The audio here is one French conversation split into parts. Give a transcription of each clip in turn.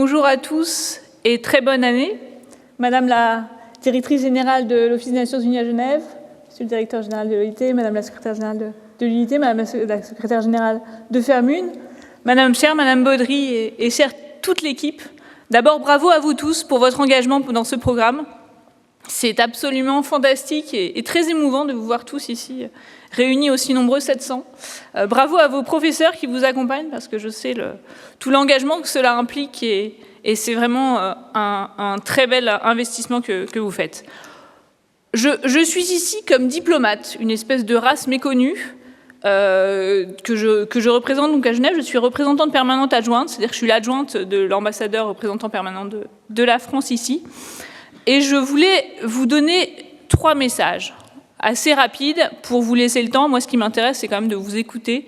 bonjour à tous et très bonne année. Madame la directrice générale de l'Office des Nations Unies à Genève, Monsieur le directeur général de l'OIT, Madame la secrétaire générale de l'UIT, Madame la secrétaire générale de Fermune, Madame Baudry et chère toute l'équipe. D'abord, bravo à vous tous pour votre engagement dans ce programme. C'est absolument fantastique et très émouvant de vous voir tous ici réunis aussi nombreux, 700. Bravo à vos professeurs qui vous accompagnent parce que je sais tout l'engagement que cela implique et c'est vraiment un très bel investissement que vous faites. Je suis ici comme diplomate, une espèce de race méconnue que je représente donc à Genève. Je suis représentante permanente adjointe, c'est-à-dire que je suis l'adjointe de l'ambassadeur représentant permanent de la France ici. Et je voulais vous donner 3 messages assez rapides pour vous laisser le temps. Moi, ce qui m'intéresse, c'est quand même de vous écouter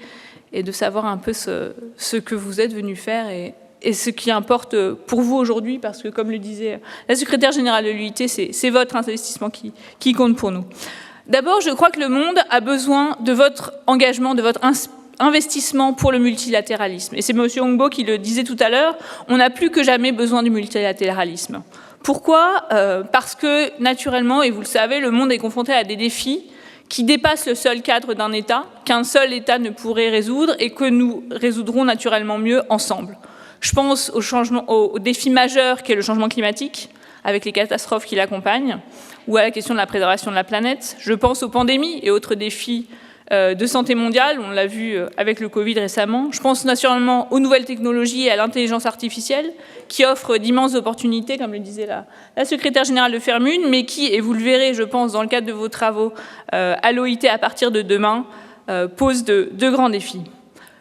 et de savoir un peu ce que vous êtes venus faire et ce qui importe pour vous aujourd'hui, parce que, comme le disait la secrétaire générale de l'UIT, c'est votre investissement qui compte pour nous. D'abord, je crois que le monde a besoin de votre engagement, de votre investissement pour le multilatéralisme. Et c'est M. Ongbo qui le disait tout à l'heure, on n'a plus que jamais besoin du multilatéralisme. Pourquoi ? Parce que, naturellement, et vous le savez, le monde est confronté à des défis qui dépassent le seul cadre d'un État, qu'un seul État ne pourrait résoudre et que nous résoudrons naturellement mieux ensemble. Je pense au défi majeur qu'est le changement climatique, avec les catastrophes qui l'accompagnent, ou à la question de la préservation de la planète. Je pense aux pandémies et autres défis de santé mondiale, on l'a vu avec le Covid récemment. Je pense naturellement aux nouvelles technologies et à l'intelligence artificielle, qui offrent d'immenses opportunités, comme le disait la secrétaire générale de Fermune, mais qui, et vous le verrez, je pense, dans le cadre de vos travaux à l'OIT à partir de demain, posent de grands défis.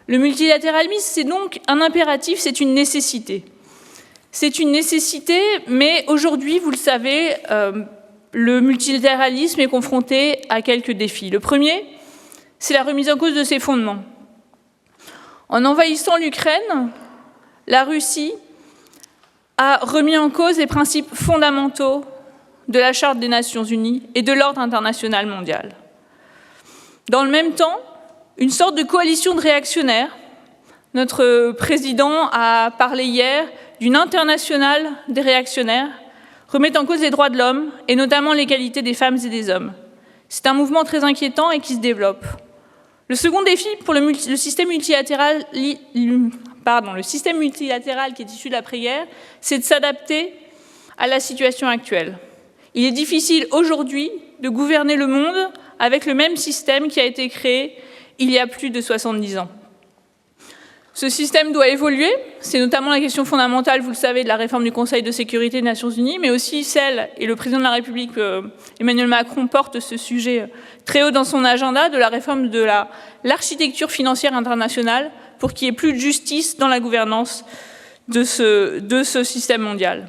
Le multilatéralisme, c'est donc un impératif, c'est une nécessité. C'est une nécessité, mais aujourd'hui, vous le savez, le multilatéralisme est confronté à quelques défis. Le premier, c'est la remise en cause de ses fondements. En envahissant l'Ukraine, la Russie a remis en cause les principes fondamentaux de la Charte des Nations Unies et de l'ordre international mondial. Dans le même temps, une sorte de coalition de réactionnaires. Notre président a parlé hier d'une internationale des réactionnaires, remet en cause les droits de l'homme et notamment l'égalité des femmes et des hommes. C'est un mouvement très inquiétant et qui se développe. Le second défi pour le système multilatéral qui est issu de l'après-guerre, c'est de s'adapter à la situation actuelle. Il est difficile aujourd'hui de gouverner le monde avec le même système qui a été créé il y a plus de 70 ans. Ce système doit évoluer, c'est notamment la question fondamentale, vous le savez, de la réforme du Conseil de sécurité des Nations Unies, mais aussi celle, et le président de la République, Emmanuel Macron, porte ce sujet très haut dans son agenda, de la réforme de l'architecture financière internationale pour qu'il n'y ait plus de justice dans la gouvernance de ce système mondial.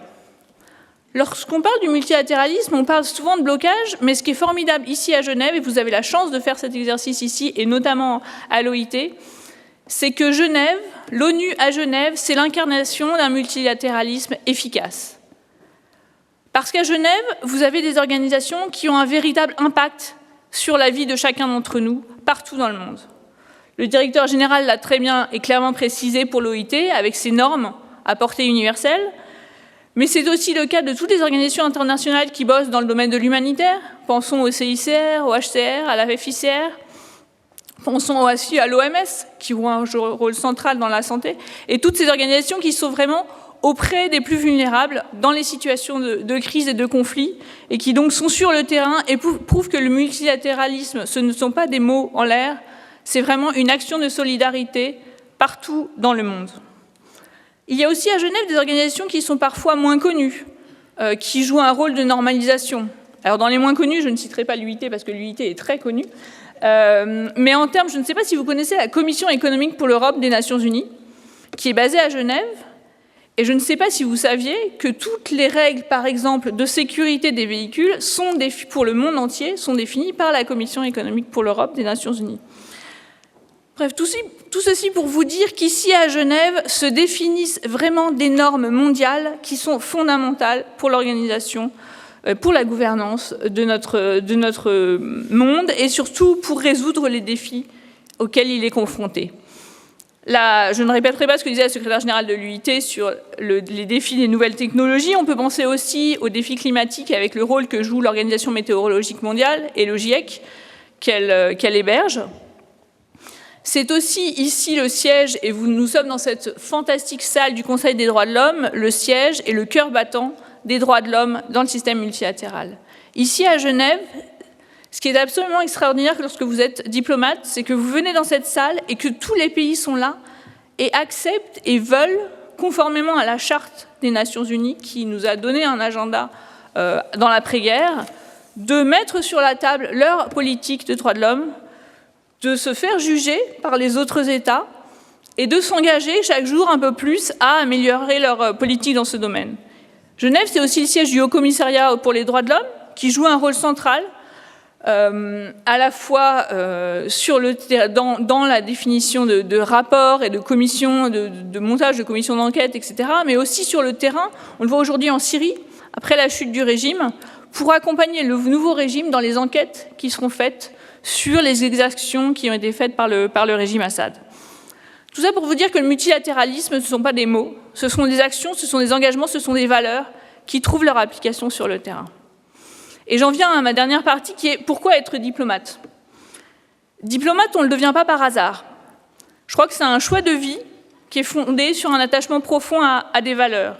Lorsqu'on parle du multilatéralisme, on parle souvent de blocage, mais ce qui est formidable ici à Genève, et vous avez la chance de faire cet exercice ici, et notamment à l'OIT, c'est que Genève, l'ONU à Genève, c'est l'incarnation d'un multilatéralisme efficace. Parce qu'à Genève, vous avez des organisations qui ont un véritable impact sur la vie de chacun d'entre nous, partout dans le monde. Le directeur général l'a très bien et clairement précisé pour l'OIT, avec ses normes à portée universelle, mais c'est aussi le cas de toutes les organisations internationales qui bossent dans le domaine de l'humanitaire. Pensons au CICR, au HCR, à la FICR, pensons aussi à l'OMS, qui joue un rôle central dans la santé, et toutes ces organisations qui sont vraiment auprès des plus vulnérables dans les situations de crise et de conflit, et qui donc sont sur le terrain et prouvent que le multilatéralisme, ce ne sont pas des mots en l'air, c'est vraiment une action de solidarité partout dans le monde. Il y a aussi à Genève des organisations qui sont parfois moins connues, qui jouent un rôle de normalisation. Alors dans les moins connus, je ne citerai pas l'UIT parce que l'UIT est très connue, mais en termes, je ne sais pas si vous connaissez la Commission économique pour l'Europe des Nations Unies, qui est basée à Genève, et je ne sais pas si vous saviez que toutes les règles, par exemple, de sécurité des véhicules, pour le monde entier, sont définies par la Commission économique pour l'Europe des Nations Unies. Bref, tout ceci pour vous dire qu'ici à Genève se définissent vraiment des normes mondiales qui sont fondamentales pour l'organisation, pour la gouvernance de notre monde et surtout pour résoudre les défis auxquels il est confronté. Je ne répéterai pas ce que disait la secrétaire générale de l'UIT sur les défis des nouvelles technologies. On peut penser aussi aux défis climatiques avec le rôle que joue l'Organisation météorologique mondiale et le GIEC qu'elle héberge. C'est aussi ici le siège, et nous sommes dans cette fantastique salle du Conseil des droits de l'homme, le siège et le cœur battant des droits de l'homme dans le système multilatéral. Ici à Genève, ce qui est absolument extraordinaire lorsque vous êtes diplomate, c'est que vous venez dans cette salle et que tous les pays sont là et acceptent et veulent, conformément à la Charte des Nations Unies qui nous a donné un agenda dans l'après-guerre, de mettre sur la table leur politique de droits de l'homme, de se faire juger par les autres États et de s'engager chaque jour un peu plus à améliorer leur politique dans ce domaine. Genève, c'est aussi le siège du Haut-Commissariat pour les droits de l'homme, qui joue un rôle central à la fois dans la définition de rapports et de commissions, de montage de commissions d'enquête, etc., mais aussi sur le terrain. On le voit aujourd'hui en Syrie, après la chute du régime, pour accompagner le nouveau régime dans les enquêtes qui seront faites sur les exactions qui ont été faites par le régime Assad. Tout ça pour vous dire que le multilatéralisme, ce ne sont pas des mots, ce sont des actions, ce sont des engagements, ce sont des valeurs qui trouvent leur application sur le terrain. Et j'en viens à ma dernière partie qui est pourquoi être diplomate. Diplomate, on ne le devient pas par hasard. Je crois que c'est un choix de vie qui est fondé sur un attachement profond à des valeurs.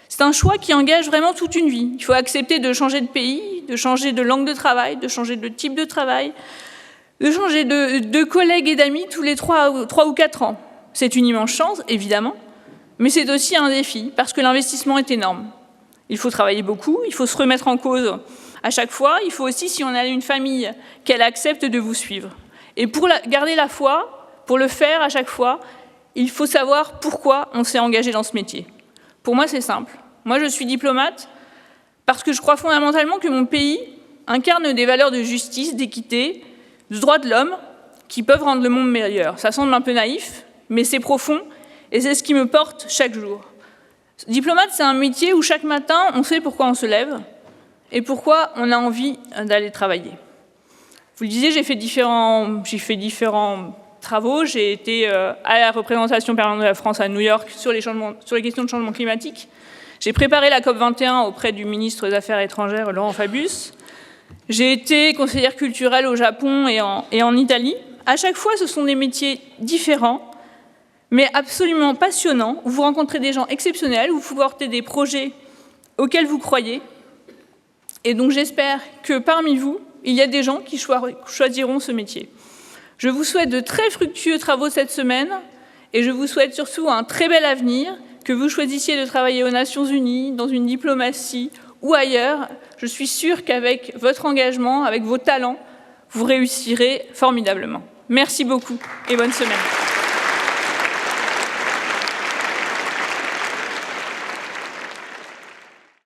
C'est un choix qui engage vraiment toute une vie. Il faut accepter de changer de pays, de changer de langue de travail, de changer de type de travail, de changer de collègues et d'amis tous les 3 ou 4 ans. C'est une immense chance, évidemment, mais c'est aussi un défi, parce que l'investissement est énorme. Il faut travailler beaucoup, il faut se remettre en cause à chaque fois. Il faut aussi, si on a une famille, qu'elle accepte de vous suivre. Et pour garder la foi, pour le faire à chaque fois, il faut savoir pourquoi on s'est engagé dans ce métier. Pour moi, c'est simple. Moi, je suis diplomate parce que je crois fondamentalement que mon pays incarne des valeurs de justice, d'équité, de droits de l'homme qui peuvent rendre le monde meilleur. Ça semble un peu naïf, mais c'est profond et c'est ce qui me porte chaque jour. Diplomate, c'est un métier où chaque matin, on sait pourquoi on se lève et pourquoi on a envie d'aller travailler. Vous le disiez, j'ai fait différents travaux. J'ai été à la représentation permanente de la France à New York sur les questions de changement climatique. J'ai préparé la COP21 auprès du ministre des Affaires étrangères, Laurent Fabius. J'ai été conseillère culturelle au Japon et en Italie. À chaque fois, ce sont des métiers différents, mais absolument passionnants, où vous rencontrez des gens exceptionnels, où vous portez des projets auxquels vous croyez. Et donc j'espère que parmi vous, il y a des gens qui choisiront ce métier. Je vous souhaite de très fructueux travaux cette semaine et je vous souhaite surtout un très bel avenir, que vous choisissiez de travailler aux Nations Unies, dans une diplomatie ou ailleurs. Je suis sûre qu'avec votre engagement, avec vos talents, vous réussirez formidablement. Merci beaucoup et bonne semaine.